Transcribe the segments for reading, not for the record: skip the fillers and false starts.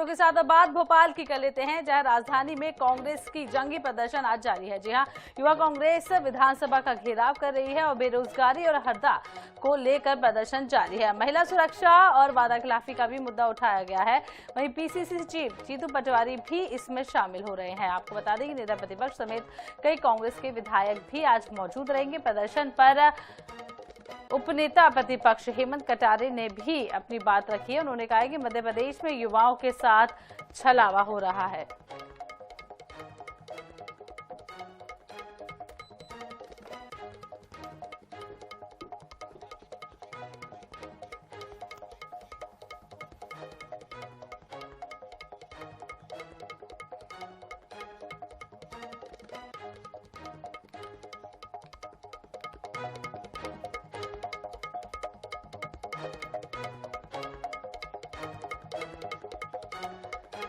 खबरों के साथ अब बात भोपाल की कर लेते हैं, जहां राजधानी में कांग्रेस की जंगी प्रदर्शन आज जारी है। जी हां, युवा कांग्रेस विधानसभा का घेराव कर रही है और बेरोजगारी और हरदा को लेकर प्रदर्शन जारी है। महिला सुरक्षा और वादाखिलाफी का भी मुद्दा उठाया गया है। वहीं पीसीसी चीफ जीतू पटवारी भी इसमें शामिल हो रहे हैं। आपको बता दें कि नेता प्रतिपक्ष समेत कई कांग्रेस के विधायक भी आज मौजूद रहेंगे। प्रदर्शन पर उपनेता प्रतिपक्ष हेमंत कटारे ने भी अपनी बात रखी है। उन्होंने कहा है कि मध्य प्रदेश में युवाओं के साथ छलावा हो रहा है।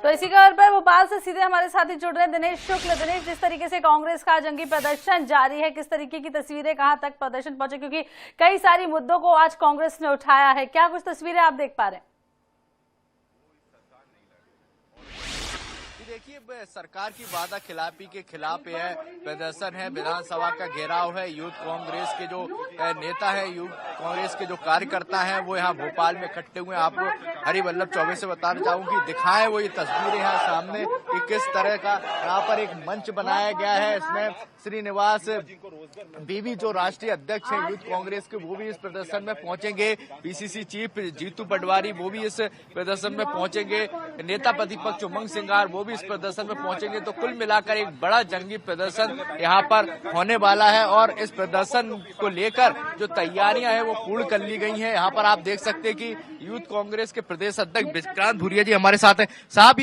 तो इसी खबर पर भोपाल से सीधे हमारे साथी जुड़ रहे हैं दिनेश शुक्ल। दिनेश, जिस तरीके से कांग्रेस का जंगी प्रदर्शन जारी है, किस तरीके की तस्वीरें, कहां तक प्रदर्शन पहुंचे, क्योंकि कई सारी मुद्दों को आज कांग्रेस ने उठाया है, क्या कुछ तस्वीरें आप देख पा रहे हैं? देखिए, सरकार की वादा खिलाफी के खिलाफ यह प्रदर्शन है। विधानसभा का घेराव है। यूथ कांग्रेस के जो नेता है, यूथ कांग्रेस के जो कार्यकर्ता हैं, वो यहाँ भोपाल में इकट्ठे हुए हैं। आपको हरिवल्लभ चौबे से बताना चाहूंगी, दिखाएं वो ये तस्वीरें यहाँ सामने कि किस तरह का यहाँ पर एक मंच बनाया गया है। इसमें श्रीनिवास बीवी जो राष्ट्रीय अध्यक्ष है यूथ कांग्रेस के, वो भी इस प्रदर्शन में पहुंचेंगे। पीसीसी चीफ जीतू पटवारी वो भी इस प्रदर्शन में पहुंचेंगे। नेता प्रतिपक्ष उमंग सिंगार वो भी इस प्रदर्शन में पहुंचेंगे। तो कुल मिलाकर एक बड़ा जंगी प्रदर्शन यहाँ पर होने वाला है और इस प्रदर्शन को लेकर जो तैयारियां हैं वो पूर्ण कर ली गई हैं। यहाँ पर आप देख सकते हैं कि यूथ कांग्रेस के प्रदेश अध्यक्ष विक्रांत भूरिया जी हमारे साथ हैं। साहब,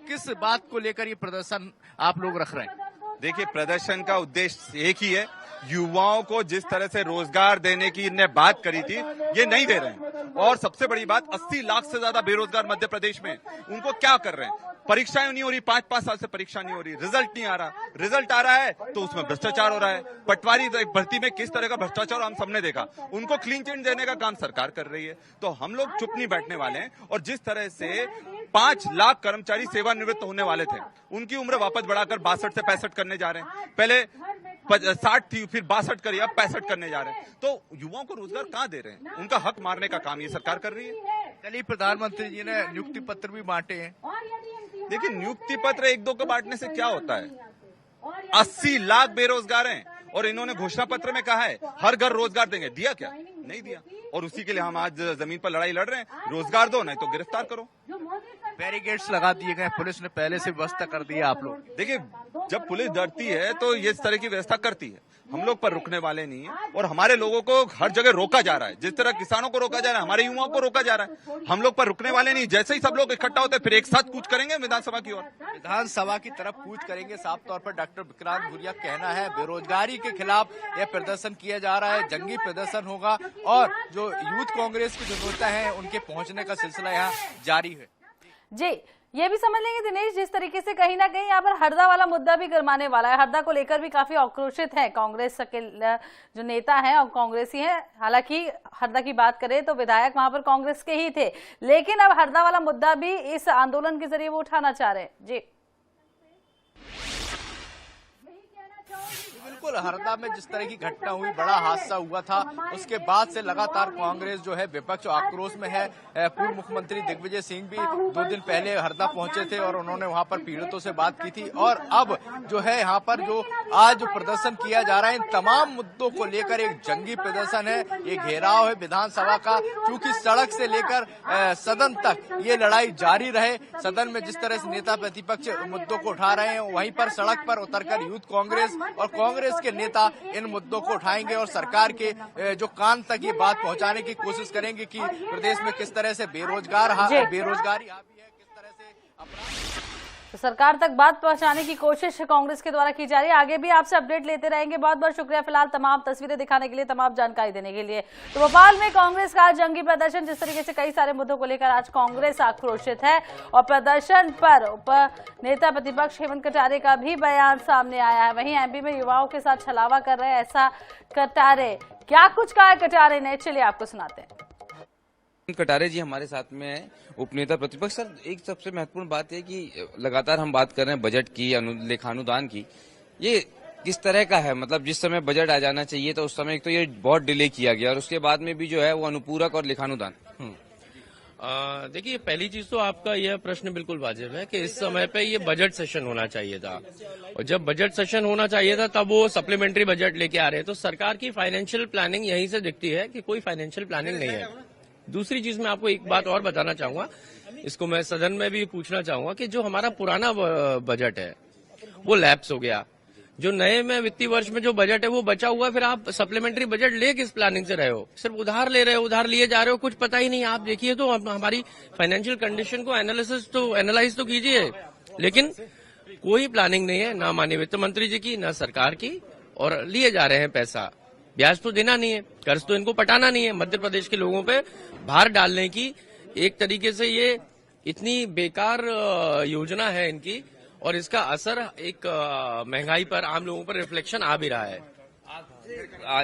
किस बात को लेकर ये प्रदर्शन आप लोग रख रहे हैं? देखिए, प्रदर्शन का उद्देश्य एक ही है। युवाओं को जिस तरह से रोजगार देने की इनने बात करी थी, ये नहीं दे रहे हैं। और सबसे बड़ी बात, 80 लाख से ज्यादा बेरोजगार मध्य प्रदेश में, उनको क्या कर रहे हैं? परीक्षाएं नहीं हो रही, 5-5 साल से परीक्षा नहीं हो रही, रिजल्ट नहीं आ रहा। रिजल्ट आ रहा है तो उसमें भ्रष्टाचार हो रहा है। पटवारी भर्ती में किस तरह का भ्रष्टाचार हम सबने देखा। उनको क्लीन चिट देने का काम सरकार कर रही है। तो हम लोग चुप नहीं बैठने वाले हैं। और जिस तरह से 5 लाख कर्मचारी सेवानिवृत्त होने वाले थे, उनकी उम्र वापस बढ़ाकर 62 से 65 करने जा रहे हैं। पहले 60 थी, फिर 62 करी, अब 65 करने जा रहे हैं। तो युवाओं को रोजगार कहाँ दे रहे हैं? उनका हक मारने का काम ये सरकार कर रही है। कल ही प्रधानमंत्री जी ने नियुक्ति पत्र भी बांटे हैं। देखिए, नियुक्ति पत्र 1-2 को बांटने से क्या होता है? 80 लाख बेरोजगार हैं और इन्होंने घोषणा पत्र में कहा है हर घर रोजगार देंगे। दिया क्या? नहीं दिया। और उसी के लिए हम आज जमीन पर लड़ाई लड़ रहे हैं। रोजगार दो, नहीं तो गिरफ्तार करो। बैरिकेड्स लगा दिए गए, पुलिस ने पहले से व्यवस्था कर दी है। आप लोग देखिए, जब पुलिस डरती है तो ये इस तरह की व्यवस्था करती है। हम लोग पर रुकने वाले नहीं है और हमारे लोगों को हर जगह रोका जा रहा है। जिस तरह किसानों को रोका जा रहा है, हमारे युवाओं को रोका जा रहा है। हम लोग पर रुकने वाले नहीं। जैसे ही सब लोग इकट्ठा होते फिर एक साथ कूच करेंगे विधानसभा की ओर। विधानसभा की तरफ कूच करेंगे। साफ तौर पर डॉक्टर विक्रांत भूरिया कहना है बेरोजगारी के खिलाफ यह प्रदर्शन किया जा रहा है। जंगी प्रदर्शन होगा और जो यूथ कांग्रेस के जो नेता है उनके पहुंचने का सिलसिला यहाँ जारी है। जी, ये भी समझ लेंगे दिनेश, जिस तरीके से कहीं ना कहीं यहाँ पर हरदा वाला मुद्दा भी गरमाने वाला है। हरदा को लेकर भी काफी आक्रोशित है कांग्रेस के जो नेता हैं और कांग्रेसी हैं। हालांकि हरदा की बात करें तो विधायक वहां पर कांग्रेस के ही थे, लेकिन अब हरदा वाला मुद्दा भी इस आंदोलन के जरिए वो उठाना चाह रहे हैं। जी बिल्कुल, हरदा में जिस तरह की घटना हुई, बड़ा हादसा हुआ था, उसके बाद से लगातार कांग्रेस जो है विपक्ष आक्रोश में है। पूर्व मुख्यमंत्री दिग्विजय सिंह भी 2 दिन पहले हरदा पहुंचे थे और उन्होंने वहां पर पीड़ितों से बात की थी। और अब जो है यहाँ पर जो आज प्रदर्शन किया जा रहा है, इन तमाम मुद्दों को लेकर एक जंगी प्रदर्शन है। ये घेराव है विधानसभा का, क्योंकि सड़क से लेकर सदन तक ये लड़ाई जारी रहे। सदन में जिस तरह से नेता प्रतिपक्ष मुद्दों को उठा रहे हैं, वहीं पर सड़क पर उतरकर यूथ कांग्रेस और कांग्रेस के नेता इन मुद्दों को उठाएंगे और सरकार के जो कान तक ये बात पहुंचाने की कोशिश करेंगे कि प्रदेश में किस तरह से बेरोजगारी हावी है, किस तरह से अपराध। तो सरकार तक बात पहुंचाने की कोशिश कांग्रेस के द्वारा की जा रही है। आगे भी आपसे अपडेट लेते रहेंगे। बहुत बहुत शुक्रिया फिलहाल तमाम तस्वीरें दिखाने के लिए, तमाम जानकारी देने के लिए। तो भोपाल में कांग्रेस का जंगी प्रदर्शन, जिस तरीके से कई सारे मुद्दों को लेकर आज कांग्रेस आक्रोशित है और प्रदर्शन पर उप नेता प्रतिपक्ष हेमंत कटारे का भी बयान सामने आया है। वहीं एमपी में युवाओं के साथ छलावा कर रहे हैं ऐसा कटारे, क्या कुछ कहा है कटारे ने, चलिए आपको सुनाते हैं। कटारे जी हमारे साथ में है, उपनेता प्रतिपक्ष। सर, एक सबसे महत्वपूर्ण बात है कि लगातार हम बात कर रहे हैं बजट की, लेखानुदान की। ये किस तरह का है? मतलब जिस समय बजट आ जाना चाहिए तो उस समय एक तो ये बहुत डिले किया गया और उसके बाद में भी जो है वो अनुपूरक और लेखानुदान। देखिए, पहली चीज तो आपका यह प्रश्न बिल्कुल वाजिब है कि इस समय पे ये बजट सेशन होना चाहिए था, और जब बजट सेशन होना चाहिए था तब वो सप्लीमेंट्री बजट लेके आ रहे हैं। तो सरकार की फाइनेंशियल प्लानिंग यहीं से दिखती है कि कोई फाइनेंशियल प्लानिंग नहीं है। दूसरी चीज मैं आपको एक बात और बताना चाहूंगा, इसको मैं सदन में भी पूछना चाहूंगा कि जो हमारा पुराना बजट है वो लैप्स हो गया। जो नए में वित्तीय वर्ष में जो बजट है वो बचा हुआ, फिर आप सप्लीमेंट्री बजट ले किस प्लानिंग से रहे हो? सिर्फ उधार ले रहे हो, उधार लिए जा रहे हो, कुछ पता ही नहीं। आप देखिए तो हमारी फाइनेंशियल कंडीशन को एनालाइज तो कीजिए, लेकिन कोई प्लानिंग नहीं है, ना माननीय वित्त मंत्री जी की, ना सरकार की, और लिए जा रहे हैं पैसा। ब्याज तो देना नहीं है, कर्ज तो इनको पटाना नहीं है। मध्य प्रदेश के लोगों पे भार डालने की एक तरीके से ये इतनी बेकार योजना है इनकी, और इसका असर एक महंगाई पर, आम लोगों पर रिफ्लेक्शन आ भी रहा है।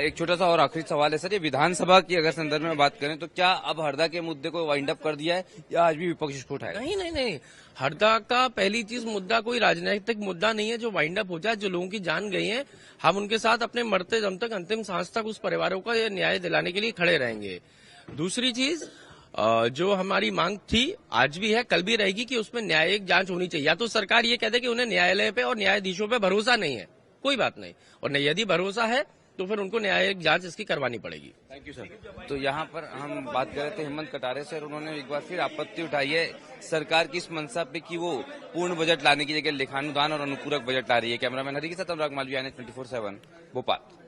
एक छोटा सा और आखिरी सवाल है सर, ये विधानसभा की अगर संदर्भ में बात करें तो क्या अब हरदा के मुद्दे को वाइंड अप कर दिया है या आज भी विपक्ष इसको उठाएगा? नहीं, हरदा का पहली चीज मुद्दा कोई राजनीतिक मुद्दा नहीं है जो वाइंड अप हो जाए। जो लोगों की जान गई है, हम उनके साथ अपने मरते दम तक, अंतिम सांस तक उस परिवारों का न्याय दिलाने के लिए खड़े रहेंगे। दूसरी चीज, जो हमारी मांग थी, आज भी है, कल भी रहेगी, कि उसमें न्यायिक जांच होनी चाहिए। या तो सरकार ये कहते कि उन्हें न्यायालय पे और न्यायाधीशों पे भरोसा नहीं है, कोई बात नहीं, और यदि भरोसा है तो फिर उनको न्यायिक जांच इसकी करवानी पड़ेगी। Thank you sir. तो यहाँ पर हम बात कर रहे थे हेमंत कटारे से, और उन्होंने एक बार फिर आपत्ति उठाई है सरकार की इस मंशा पे कि वो पूर्ण बजट लाने की जगह लेखानुदान और अनुपूरक बजट ला रही है। कैमरामैन हरी के साथ अनुराग मालवीय, NH 24/7 भोपाल।